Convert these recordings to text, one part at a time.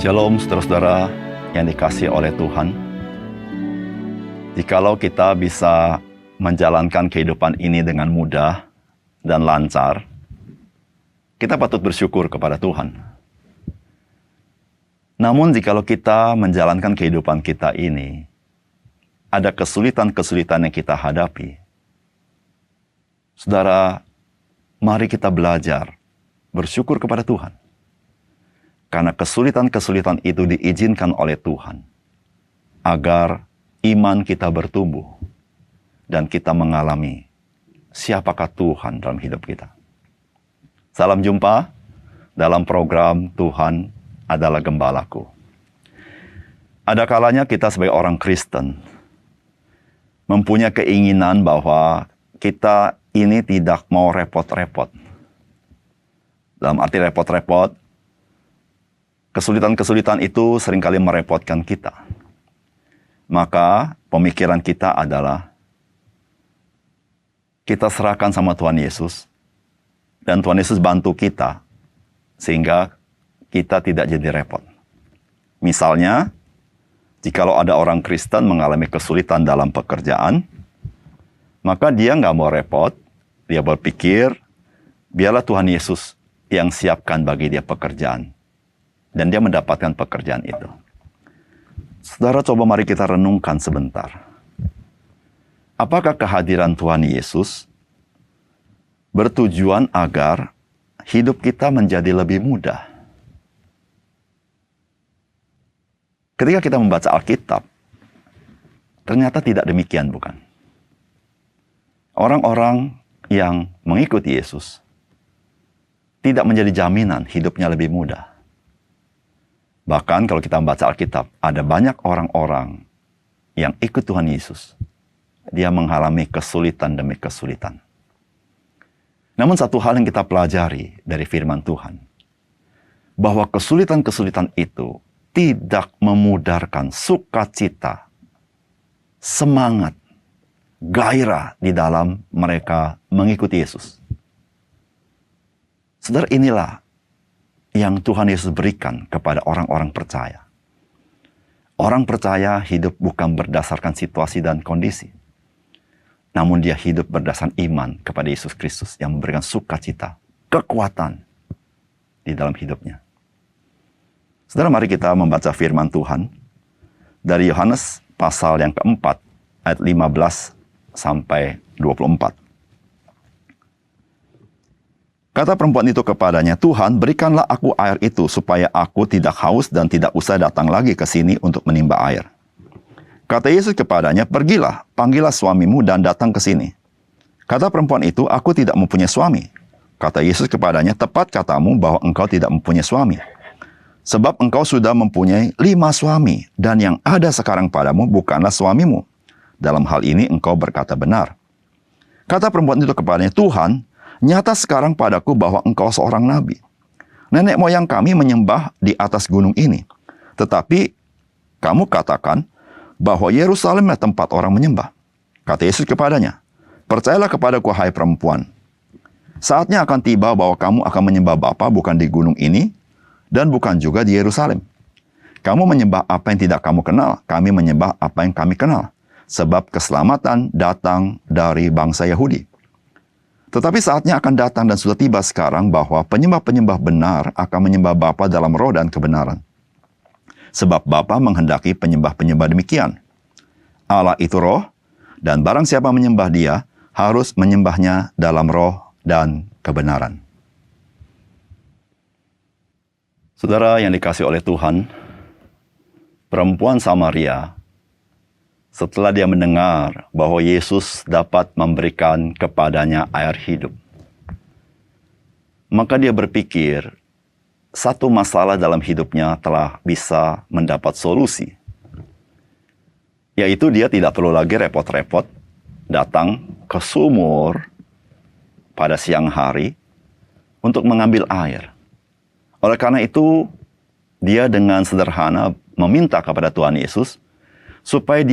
Shalom saudara-saudara yang dikasihi oleh Tuhan. Jikalau kita bisa menjalankan kehidupan ini dengan mudah dan lancar, kita patut bersyukur kepada Tuhan. Namun jikalau kita menjalankan kehidupan kita ini, ada kesulitan-kesulitan yang kita hadapi. Saudara, mari kita belajar bersyukur kepada Tuhan. Karena kesulitan-kesulitan itu diizinkan oleh Tuhan, agar iman kita bertumbuh, dan kita mengalami siapakah Tuhan dalam hidup kita. Salam jumpa dalam program Tuhan adalah Gembalaku. Ada kalanya kita sebagai orang Kristen mempunyai keinginan bahwa kita ini tidak mau repot-repot. Dalam arti repot-repot, kesulitan-kesulitan itu seringkali merepotkan kita. Maka pemikiran kita adalah kita serahkan sama Tuhan Yesus, dan Tuhan Yesus bantu kita sehingga kita tidak jadi repot. Misalnya, jikalau ada orang Kristen mengalami kesulitan dalam pekerjaan, maka dia nggak mau repot, dia berpikir, biarlah Tuhan Yesus yang siapkan bagi dia pekerjaan. Dan dia mendapatkan pekerjaan itu. Saudara, coba mari kita renungkan sebentar. Apakah kehadiran Tuhan Yesus bertujuan agar hidup kita menjadi lebih mudah? Ketika kita membaca Alkitab, ternyata tidak demikian, bukan? Orang-orang yang mengikuti Yesus tidak menjadi jaminan hidupnya lebih mudah. Bahkan kalau kita membaca Alkitab, ada banyak orang-orang yang ikut Tuhan Yesus. Dia mengalami kesulitan demi kesulitan. Namun satu hal yang kita pelajari dari firman Tuhan, bahwa kesulitan-kesulitan itu tidak memudarkan sukacita, semangat, gairah di dalam mereka mengikuti Yesus. Saudara, inilah yang Tuhan Yesus berikan kepada orang-orang percaya. Orang percaya hidup bukan berdasarkan situasi dan kondisi, namun dia hidup berdasarkan iman kepada Yesus Kristus yang memberikan sukacita, kekuatan di dalam hidupnya. Saudara, mari kita membaca firman Tuhan dari Yohanes pasal yang keempat, ayat 15 sampai 24. Kata perempuan itu kepadanya, "Tuhan, berikanlah aku air itu, supaya aku tidak haus dan tidak usah datang lagi ke sini untuk menimba air." Kata Yesus kepadanya, "Pergilah, panggillah suamimu dan datang ke sini." Kata perempuan itu, "Aku tidak mempunyai suami." Kata Yesus kepadanya, "Tepat katamu bahwa engkau tidak mempunyai suami. Sebab engkau sudah mempunyai 5 suami, dan yang ada sekarang padamu bukanlah suamimu. Dalam hal ini engkau berkata benar." Kata perempuan itu kepadanya, "Tuhan, nyata sekarang padaku bahwa engkau seorang nabi. Nenek moyang kami menyembah di atas gunung ini. Tetapi kamu katakan bahwa Yerusalemlah tempat orang menyembah." Kata Yesus kepadanya, "Percayalah kepadaku, hai perempuan. Saatnya akan tiba bahwa kamu akan menyembah Bapa bukan di gunung ini, dan bukan juga di Yerusalem. Kamu menyembah apa yang tidak kamu kenal, kami menyembah apa yang kami kenal. Sebab keselamatan datang dari bangsa Yahudi. Tetapi saatnya akan datang dan sudah tiba sekarang bahwa penyembah-penyembah benar akan menyembah Bapa dalam roh dan kebenaran. Sebab Bapa menghendaki penyembah-penyembah demikian. Allah itu roh, dan barang siapa menyembah dia, harus menyembahnya dalam roh dan kebenaran. Saudara yang dikasihi oleh Tuhan, perempuan Samaria, setelah dia mendengar bahwa Yesus dapat memberikan kepadanya air hidup, maka dia berpikir, satu masalah dalam hidupnya telah bisa mendapat solusi. Yaitu dia tidak perlu lagi repot-repot datang ke sumur pada siang hari untuk mengambil air. Oleh karena itu, dia dengan sederhana meminta kepada Tuhan Yesus, supaya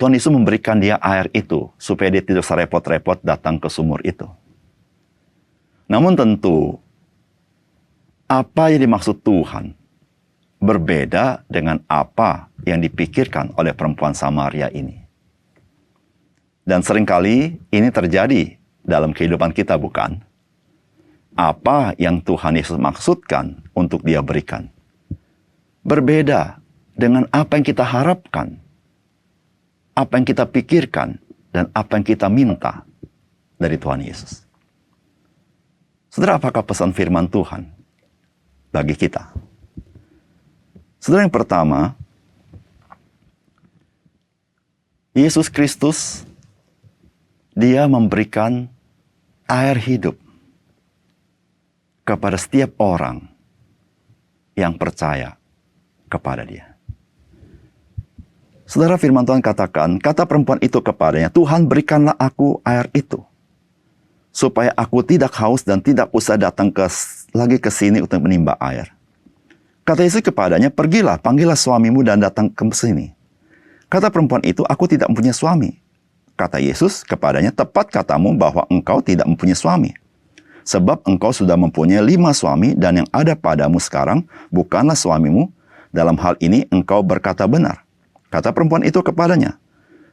Tuhan Yesus memberikan dia air itu, supaya dia tidak usah repot-repot datang ke sumur itu. Namun tentu, apa yang dimaksud Tuhan berbeda dengan apa yang dipikirkan oleh perempuan Samaria ini. Dan seringkali ini terjadi dalam kehidupan kita, bukan? Apa yang Tuhan Yesus maksudkan untuk Dia berikan berbeda dengan apa yang kita harapkan, apa yang kita pikirkan, dan apa yang kita minta dari Tuhan Yesus. Saudara, apakah pesan firman Tuhan bagi kita? Saudara, yang pertama, Yesus Kristus, Dia memberikan air hidup kepada setiap orang yang percaya kepada Dia. Saudara, firman Tuhan katakan, kata perempuan itu kepadanya, Tuhan, berikanlah aku air itu, supaya aku tidak haus dan tidak usah datang lagi ke sini untuk menimba air. Kata Yesus kepadanya, pergilah, panggillah suamimu dan datang ke sini. Kata perempuan itu, aku tidak mempunyai suami. Kata Yesus kepadanya, tepat katamu bahwa engkau tidak mempunyai suami. Sebab engkau sudah mempunyai 5 suami dan yang ada padamu sekarang bukanlah suamimu. Dalam hal ini engkau berkata benar. Kata perempuan itu kepadanya,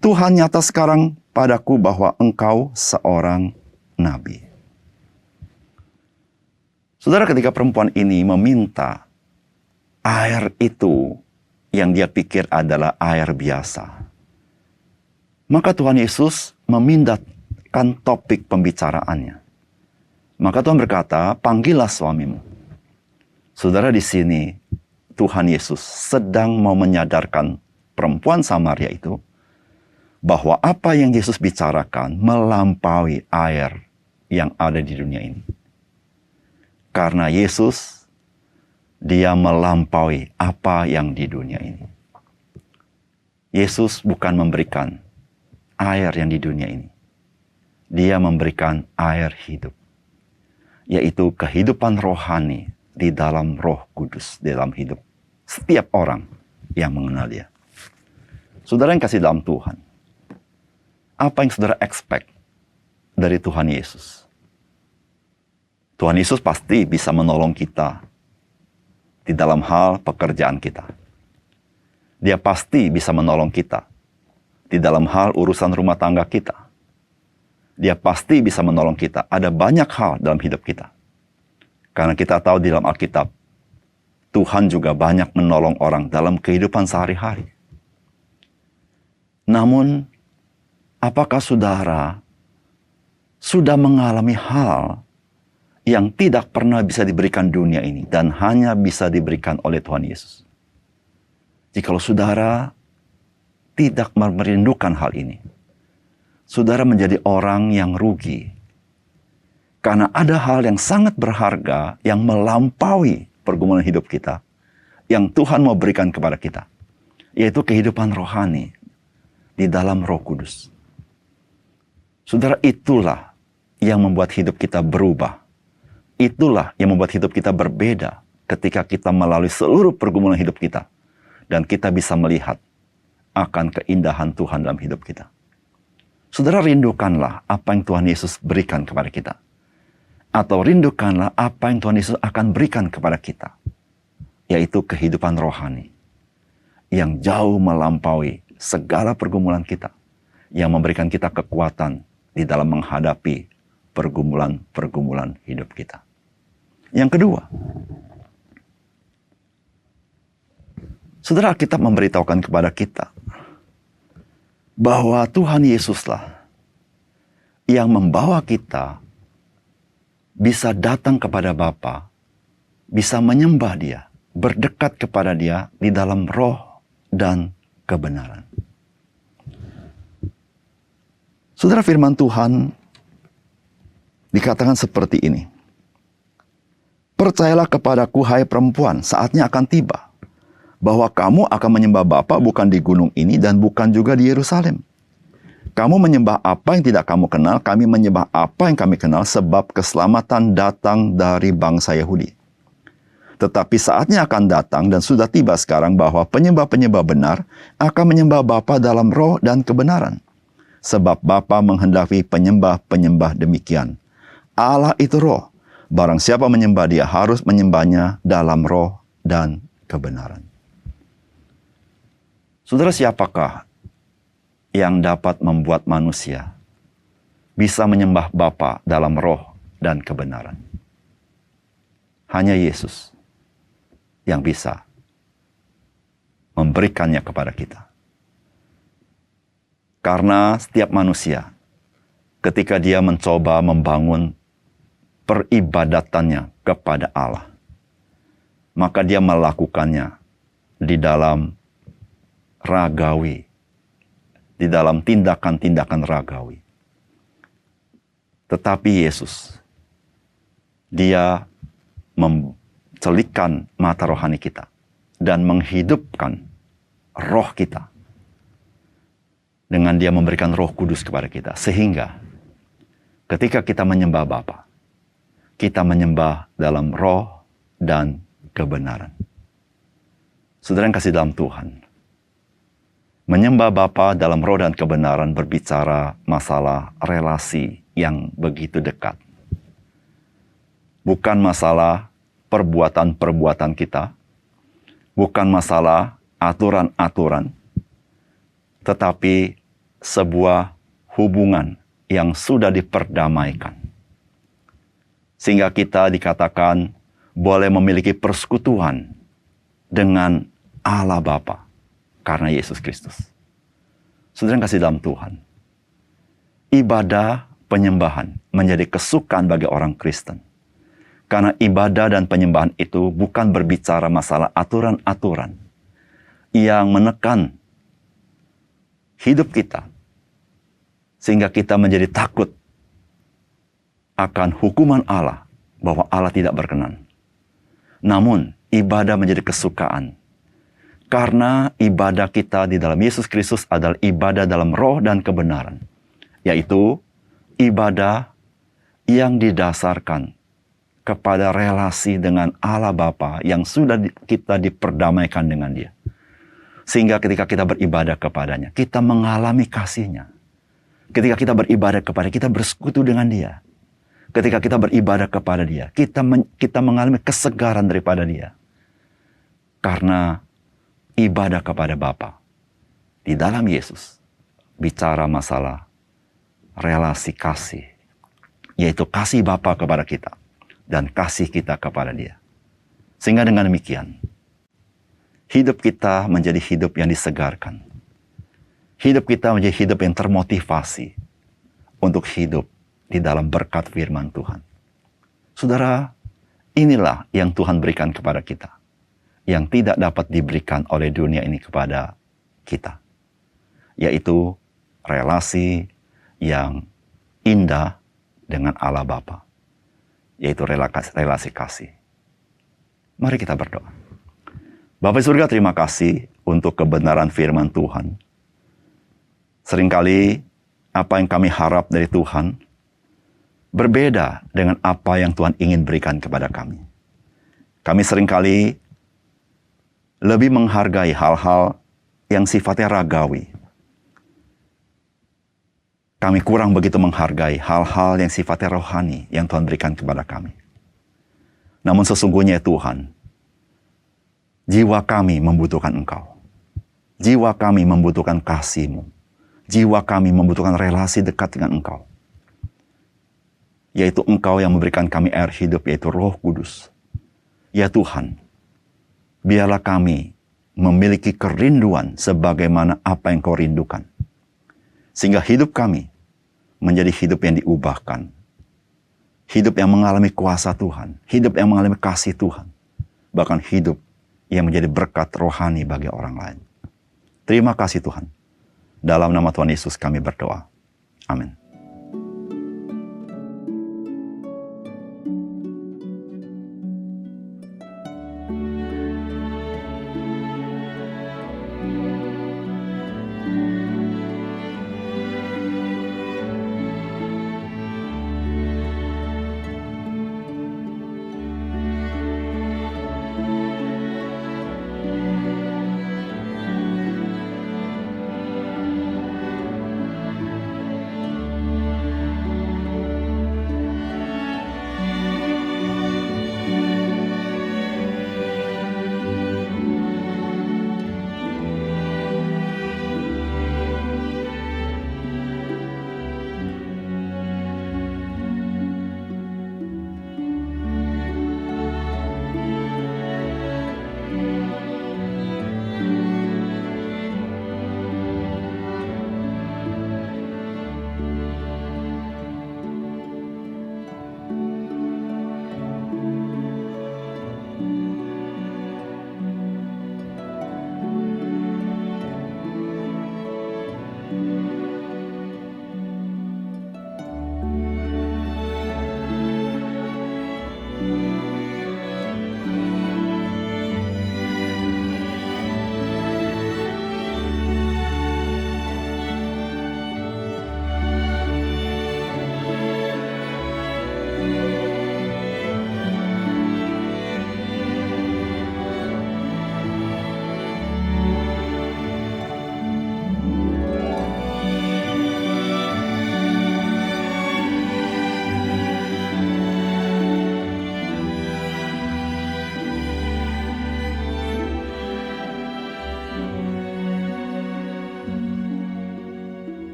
Tuhan, nyata sekarang padaku bahwa engkau seorang nabi. Saudara, ketika perempuan ini meminta air itu yang dia pikir adalah air biasa, maka Tuhan Yesus memindahkan topik pembicaraannya. Maka Tuhan berkata, panggillah suamimu. Saudara, di sini Tuhan Yesus sedang mau menyadarkan perempuan Samaria itu bahwa apa yang Yesus bicarakan melampaui air yang ada di dunia ini. Karena Yesus, Dia melampaui apa yang di dunia ini. Yesus bukan memberikan air yang di dunia ini. Dia memberikan air hidup, yaitu kehidupan rohani di dalam Roh Kudus, di dalam hidup setiap orang yang mengenal Dia. Saudara yang kasih dalam Tuhan, apa yang saudara expect dari Tuhan Yesus? Tuhan Yesus pasti bisa menolong kita di dalam hal pekerjaan kita. Dia pasti bisa menolong kita di dalam hal urusan rumah tangga kita. Dia pasti bisa menolong kita. Ada banyak hal dalam hidup kita. Karena kita tahu di dalam Alkitab, Tuhan juga banyak menolong orang dalam kehidupan sehari-hari. Namun, apakah saudara sudah mengalami hal yang tidak pernah bisa diberikan dunia ini dan hanya bisa diberikan oleh Tuhan Yesus? Jikalau saudara tidak merindukan hal ini, saudara menjadi orang yang rugi. Karena ada hal yang sangat berharga yang melampaui pergumulan hidup kita, yang Tuhan mau berikan kepada kita, yaitu kehidupan rohani di dalam Roh Kudus. Saudara, itulah yang membuat hidup kita berubah. Itulah yang membuat hidup kita berbeda ketika kita melalui seluruh pergumulan hidup kita. Dan kita bisa melihat akan keindahan Tuhan dalam hidup kita. Saudara, rindukanlah apa yang Tuhan Yesus berikan kepada kita. Atau rindukanlah apa yang Tuhan Yesus akan berikan kepada kita. Yaitu kehidupan rohani. Yang jauh melampaui segala pergumulan kita. Yang memberikan kita kekuatan di dalam menghadapi pergumulan-pergumulan hidup kita. Yang kedua, saudara, Alkitab memberitahukan kepada kita bahwa Tuhan Yesuslah yang membawa kita bisa datang kepada Bapa, bisa menyembah Dia, berdekat kepada Dia di dalam roh dan kebenaran. Saudara, firman Tuhan dikatakan seperti ini. Percayalah kepadaku, hai perempuan, saatnya akan tiba, bahwa kamu akan menyembah Bapa bukan di gunung ini dan bukan juga di Yerusalem. Kamu menyembah apa yang tidak kamu kenal, kami menyembah apa yang kami kenal, sebab keselamatan datang dari bangsa Yahudi. Tetapi saatnya akan datang dan sudah tiba sekarang bahwa penyembah-penyembah benar akan menyembah Bapa dalam roh dan kebenaran. Sebab Bapa menghendaki penyembah-penyembah demikian. Allah itu roh. Barang siapa menyembah Dia harus menyembahnya dalam roh dan kebenaran. Saudara, siapakah yang dapat membuat manusia bisa menyembah Bapa dalam roh dan kebenaran? Hanya Yesus yang bisa memberikannya kepada kita. Karena setiap manusia, ketika dia mencoba membangun peribadatannya kepada Allah, maka dia melakukannya di dalam ragawi, di dalam tindakan-tindakan ragawi. Tetapi Yesus, dia mencelikkan mata rohani kita dan menghidupkan roh kita dengan dia memberikan Roh Kudus kepada kita. Sehingga ketika kita menyembah Bapa, kita menyembah dalam roh dan kebenaran. Saudara yang kasih dalam Tuhan, menyembah Bapa dalam roh dan kebenaran berbicara masalah relasi yang begitu dekat. Bukan masalah perbuatan-perbuatan kita, bukan masalah aturan-aturan, tetapi sebuah hubungan yang sudah diperdamaikan. Sehingga kita dikatakan boleh memiliki persekutuan dengan Allah Bapa karena Yesus Kristus. Saudara yang kasih dalam Tuhan, ibadah penyembahan menjadi kesukaan bagi orang Kristen. Karena ibadah dan penyembahan itu bukan berbicara masalah aturan-aturan yang menekan hidup kita, sehingga kita menjadi takut akan hukuman Allah, bahwa Allah tidak berkenan. Namun, ibadah menjadi kesukaan karena ibadah kita di dalam Yesus Kristus adalah ibadah dalam roh dan kebenaran, yaitu ibadah yang didasarkan kepada relasi dengan Allah Bapa yang sudah kita diperdamaikan dengan Dia. Sehingga ketika kita beribadah kepadanya, kita mengalami kasih-Nya. Ketika kita beribadah kepada, kita bersekutu dengan Dia. Ketika kita beribadah kepada Dia, kita mengalami kesegaran daripada Dia. Karena ibadah kepada Bapa di dalam Yesus bicara masalah relasi kasih, yaitu kasih Bapa kepada kita dan kasih kita kepada Dia. Sehingga dengan demikian, hidup kita menjadi hidup yang disegarkan. Hidup kita menjadi hidup yang termotivasi untuk hidup di dalam berkat firman Tuhan. Saudara, inilah yang Tuhan berikan kepada kita, yang tidak dapat diberikan oleh dunia ini kepada kita, yaitu relasi yang indah dengan Allah Bapa, yaitu relasi kasih. Mari kita berdoa. Bapa surga, terima kasih untuk kebenaran firman Tuhan. Seringkali apa yang kami harap dari Tuhan berbeda dengan apa yang Tuhan ingin berikan kepada kami. Kami seringkali lebih menghargai hal-hal yang sifatnya ragawi. Kami kurang begitu menghargai hal-hal yang sifatnya rohani yang Tuhan berikan kepada kami. Namun sesungguhnya Tuhan, jiwa kami membutuhkan Engkau. Jiwa kami membutuhkan kasih-Mu. Jiwa kami membutuhkan relasi dekat dengan Engkau. Yaitu Engkau yang memberikan kami air hidup, yaitu Roh Kudus. Ya Tuhan, biarlah kami memiliki kerinduan sebagaimana apa yang Kau rindukan. Sehingga hidup kami menjadi hidup yang diubahkan. Hidup yang mengalami kuasa Tuhan. Hidup yang mengalami kasih Tuhan. Bahkan hidup yang menjadi berkat rohani bagi orang lain. Terima kasih Tuhan. Dalam nama Tuhan Yesus kami berdoa. Amin.